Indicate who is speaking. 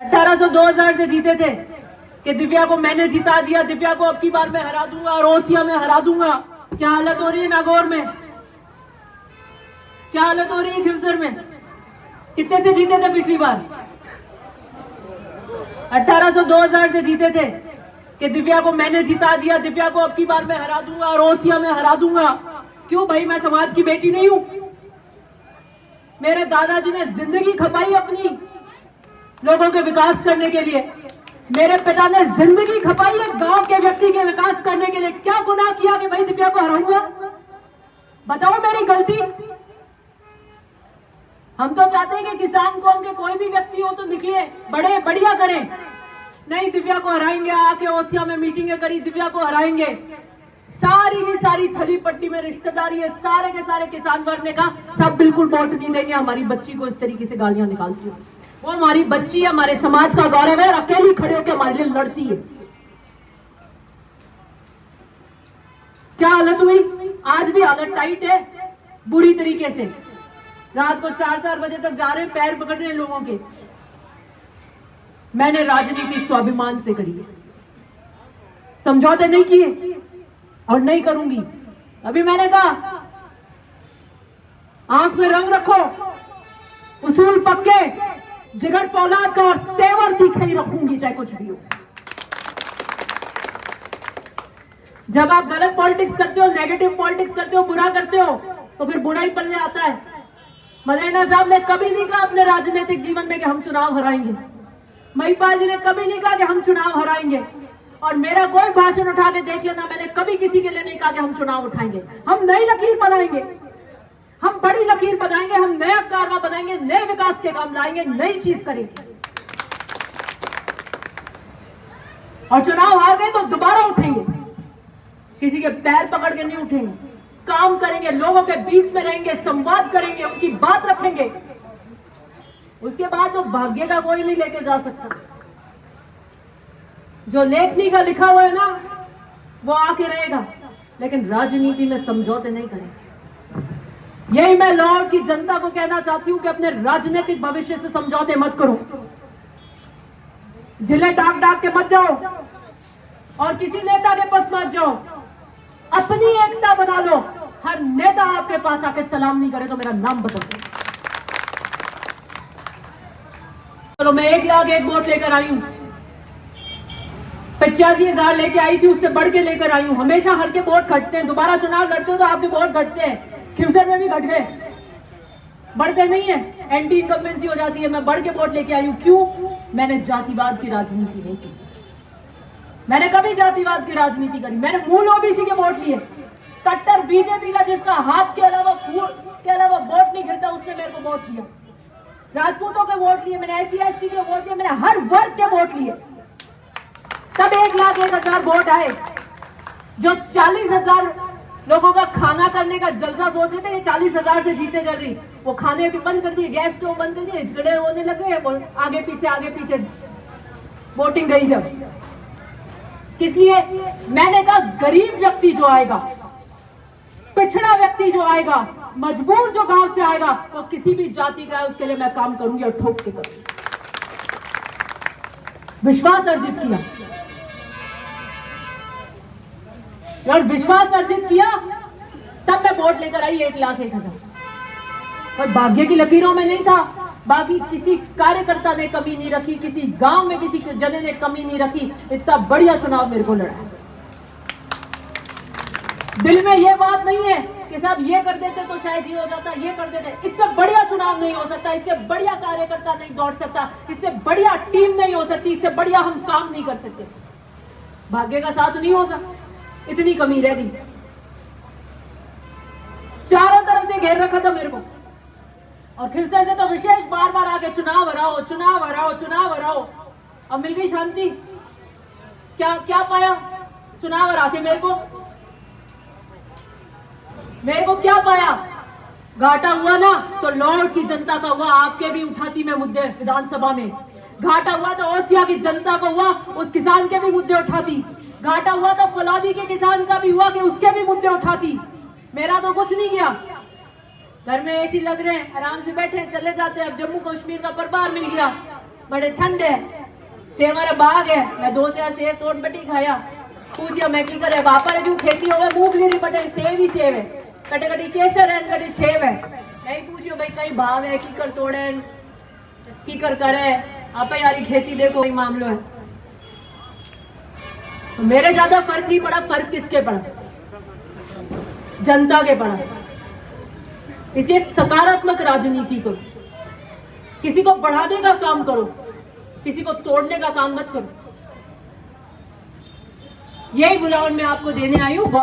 Speaker 1: 2000 से जीते थे कि दिव्या को मैंने जिता दिया, दिव्या को अब की बार मैं हरा दूंगा और ओसिया में हरा दूंगा। क्या हालत हो रही है नागौर में, क्या हालत हो रही है खिवसर में? कितने से जीते थे पिछली बार? 2000 से जीते थे कि दिव्या को मैंने जिता दिया, दिव्या को अब की बार मैं हरा दूंगा और ओसिया में हरा दूंगा। क्यों भाई, मैं समाज की बेटी नहीं हूं? मेरे दादाजी ने जिंदगी खपाई अपनी लोगों के विकास करने के लिए, मेरे पिता ने जिंदगी खपाई है गांव के व्यक्ति के विकास करने के लिए। क्या गुनाह किया कि भाई दिव्या को हराऊंगा? बताओ मेरी गलती। हम तो चाहते हैं कि किसान कौम के कोई भी व्यक्ति हो तो निकले, बड़े बढ़िया करें। नहीं, दिव्या को हराएंगे, आके ओसिया में मीटिंगें करी, दिव्या को हराएंगे। सारी की सारी थली पट्टी में रिश्तेदारी है, सारे के सारे किसान वर्ग ने कहा सब बिल्कुल वोट नहीं देंगे हमारी बच्ची को। इस तरीके से गालियां निकालती है। वो हमारी बच्ची है, हमारे समाज का गौरव है और अकेली खड़े होकर हमारे लिए लड़ती है। क्या हालत हुई? आज भी हालत टाइट है बुरी तरीके से। रात को 4-4 बजे तक जा रहे हैं, पैर पकड़ रहे हैं लोगों के। मैंने राजनीति स्वाभिमान से करी है, समझौते नहीं किए और नहीं करूंगी। अभी मैंने कहा आंख में रंग रखो, उसूल पक्के, जिगर फौलाद का और तेवर तीखे ही रखूंगी, चाहे कुछ भी हो। जब आप गलत पॉलिटिक्स करते हो, नेगेटिव पॉलिटिक्स करते हो, बुरा करते हो, तो फिर बुरा ही पलने आता है। मदेना साहब ने कभी नहीं कहा अपने राजनीतिक जीवन में कि हम चुनाव हराएंगे। महिपाल जी ने कभी नहीं कहा कि हम चुनाव हराएंगे। और मेरा कोई भाषण उठा के देख लेना, मैंने कभी किसी के लिए नहीं कहा कि हम चुनाव उठाएंगे। हम नई लकीर बनाएंगे, हम बड़ी लकीर बनाएंगे, हम नया कारवा बनाएंगे, नए विकास के काम लाएंगे, नई चीज करेंगे। और चुनाव हार गए तो दोबारा उठेंगे, किसी के पैर पकड़ के नहीं उठेंगे। काम करेंगे, लोगों के बीच में रहेंगे, संवाद करेंगे, उनकी बात रखेंगे। उसके बाद तो भाग्य का कोई नहीं लेके जा सकता। जो लेखनी का लिखा हुआ है ना, वो आके रहेगा, लेकिन राजनीति में समझौते नहीं करेंगे। यही मैं लाहौर की जनता को कहना चाहती हूं कि अपने राजनीतिक भविष्य से समझौते मत करो, जिले डाक डाक के मत जाओ और किसी नेता के पास मत जाओ। अपनी एकता बना लो। हर नेता आपके पास आके सलाम नहीं करे तो मेरा नाम बदल दो। चलो, मैं 1,01,000 वोट लेकर आई हूं, 85,000 लेके आई थी, उससे बढ़ के लेकर आई हूं। हमेशा हर के वोट घटते हैं, दोबारा चुनाव लड़ते हो तो आपके वोट घटते हैं। खिवसर में भी घट गए, बढ़ते नहीं है, एंटी इनकम्बेंसी हो जाती है। मैं बढ़ के वोट लेके आई हूं। क्यों? मैंने जातिवाद की राजनीति नहीं की, मैंने कभी जातिवाद की राजनीति करी। मैंने मूल ओबीसी के वोट लिए। कट्टर बीजेपी का जिसका हाथ के अलावा वोट नहीं गिरता, उसने मेरे को वोट दिया। राजपूतों के वोट लिए मैंने, SC/ST के वोट लिए मैंने, हर वर्ग के वोट लिए। तब 1,01,000 वोट आए। जो 40,000 लोगों का खाना करने का जलसा सोचे थे, ये 40,000 से जीते कर रही, वो खाने के बंद कर दिए, गैस स्टोव बंद कर दिए, झगड़े होने लगे, आगे पीछे वोटिंग गई। जब किस लिए? मैंने कहा गरीब व्यक्ति जो आएगा, पिछड़ा व्यक्ति जो आएगा, मजबूर जो गांव से आएगा, वो किसी भी जाति का है, उसके लिए मैं काम करूंगी और ठोक के करूंगी। विश्वास अर्जित किया, और विश्वास अर्जित किया तब मैं वोट लेकर आई 1,01,000। पर भाग्य की लकीरों में नहीं था। बाकी किसी कार्यकर्ता ने कमी नहीं रखी, किसी गांव में किसी जने ने कमी नहीं रखी। इतना बढ़िया चुनाव मेरे को लड़ा। दिल में ये बात नहीं है कि साहब ये कर देते तो शायद ये हो जाता, ये कर देते। इससे बढ़िया चुनाव नहीं हो सकता, इससे बढ़िया कार्यकर्ता नहीं दौड़ सकता, इससे बढ़िया टीम नहीं हो सकती, इससे बढ़िया हम काम नहीं कर सकते। भाग्य का साथ नहीं होगा, इतनी कमी रह गई। चारों तरफ से घेर रखा था मेरे को, और खिवसर से तो विशेष बार बार आके चुनाव हराओ, चुनाव हराओ, चुनाव हराओ। अब मिल गई शांति। क्या क्या पाया चुनाव हरा के? मेरे को क्या पाया? घाटा हुआ ना तो लाहौर की जनता का हुआ, आपके भी उठाती मैं मुद्दे विधानसभा में। घाटा हुआ तो ओसिया की जनता को हुआ, उस किसान के भी मुद्दे उठाती। घाटा हुआ तो फलादी के किसान का भी हुआ कि उसके भी मुद्दे उठाती। मेरा तो कुछ नहीं गया। घर में AC लग रहे हैं, आराम से बैठे चले जाते हैं। अब जम्मू कश्मीर का प्रभार मिल गया, बड़े ठंड है, सेब हमारा बाग है, मैं 2-4 सेब तोड़ बटी खाया। पूछिया मैं की करे वापर जो खेती होवे मूंगफली री बटे सेब ही सेब है, कटे कटी केसर है कटी सेब है। नहीं पूछियो भाई कई भाव है की कर तोड़े की कर करे, आप यारी खेती देखो ये मामलो है। तो मेरे ज्यादा फर्क नहीं पड़ा, फर्क किसके पड़ा? जनता के पड़ा। इसलिए सकारात्मक राजनीति करो, किसी को बढ़ाने का काम करो, किसी को तोड़ने का काम मत करो। यही बुलावन मैं आपको देने आई हूं।